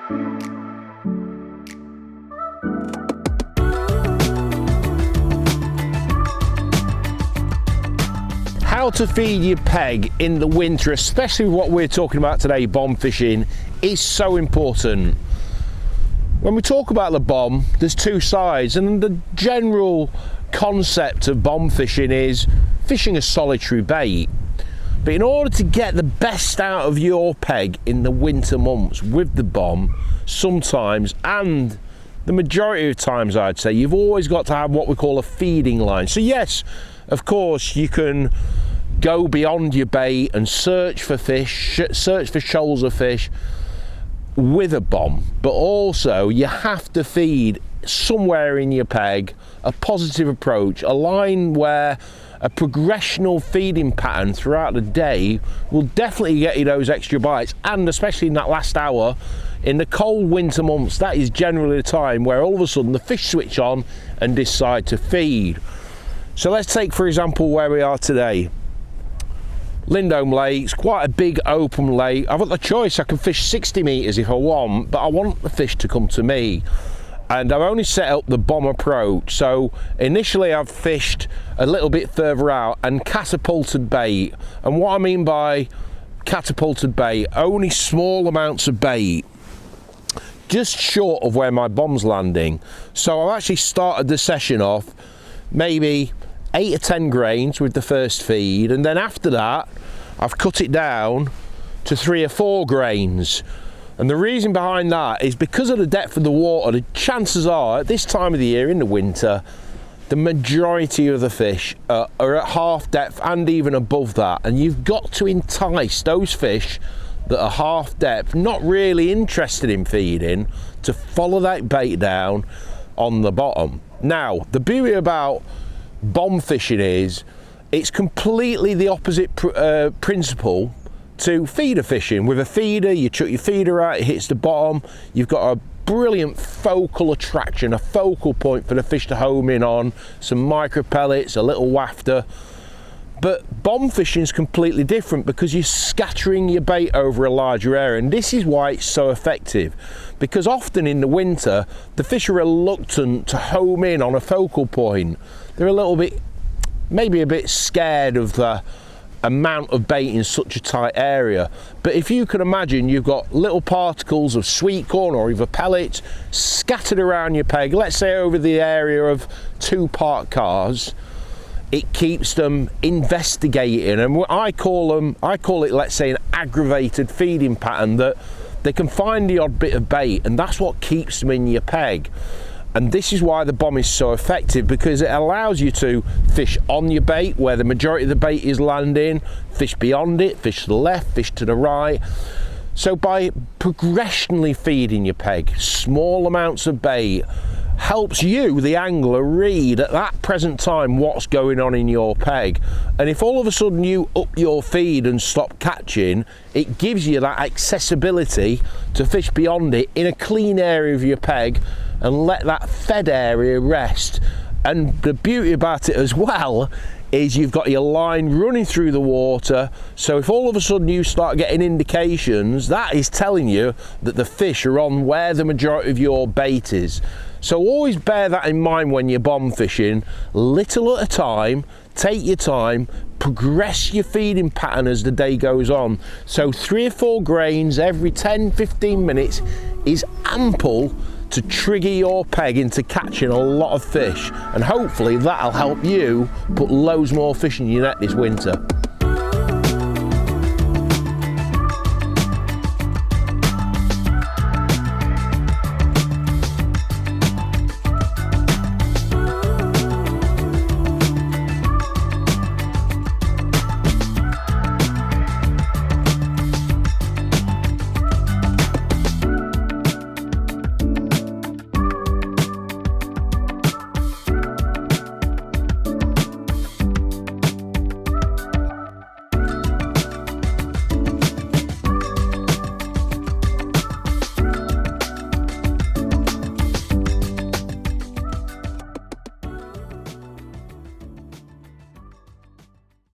How to feed your peg in the winter, especially what we're talking about today, bomb fishing, is so important. When we talk about the bomb, there's two sides, and the general concept of bomb fishing is fishing a solitary bait. But in order to get the best out of your peg in the winter months with the bomb, sometimes, and the majority of times I'd say, you've always got to have what we call a feeding line. So yes, of course, you can go beyond your bait and search for fish, search for shoals of fish with a bomb, but also you have to feed somewhere in your peg a positive approach, a line where a progressional feeding pattern throughout the day will definitely get you those extra bites, and especially in that last hour in the cold winter months, that is generally the time where all of a sudden the fish switch on and decide to feed. So let's take for example where we are today. Lindholm Lake's quite a big open lake. I've got the choice, I can fish 60 metres if I want, but I want the fish to come to me. And I've only set up the bomb approach. So initially I've fished a little bit further out and catapulted bait. And what I mean by catapulted bait, only small amounts of bait, just short of where my bomb's landing. So I've actually started the session off maybe 8 or 10 grains with the first feed, and then after that I've cut it down to 3 or 4 grains. And the reason behind that is because of the depth of the water. The chances are at this time of the year in the winter, the majority of the fish are at half depth and even above that, and you've got to entice those fish that are half depth, not really interested in feeding, to follow that bait down on the bottom. Now the beauty about bomb fishing is it's completely the opposite principle to feeder fishing. With a feeder, you chuck your feeder out, it hits the bottom, you've got a brilliant focal attraction, a focal point for the fish to home in on, some micro pellets, a little wafter. But bomb fishing is completely different because you're scattering your bait over a larger area, and this is why it's so effective, because often in the winter the fish are reluctant to home in on a focal point. They're a little bit, maybe a bit scared of the amount of bait in such a tight area. But if you can imagine, you've got little particles of sweet corn or either pellets scattered around your peg, let's say over the area of 2 parked cars, it keeps them investigating. And I call it, let's say, an aggravated feeding pattern, that they can find the odd bit of bait, and that's what keeps them in your peg. And this is why the bomb is so effective, because it allows you to fish on your bait where the majority of the bait is landing, fish beyond it, fish to the left, fish to the right. So by progressionally feeding your peg small amounts of bait, helps you, the angler, read at that present time what's going on in your peg. And if all of a sudden you up your feed and stop catching, it gives you that accessibility to fish beyond it in a clean area of your peg and let that fed area rest. And the beauty about it as well is you've got your line running through the water, so if all of a sudden you start getting indications, that is telling you that the fish are on where the majority of your bait is. So always bear that in mind when you're bomb fishing, little at a time, take your time, progress your feeding pattern as the day goes on. So 3 or 4 grains every 10-15 minutes is ample to trigger your peg into catching a lot of fish, and hopefully that'll help you put loads more fish in your net this winter.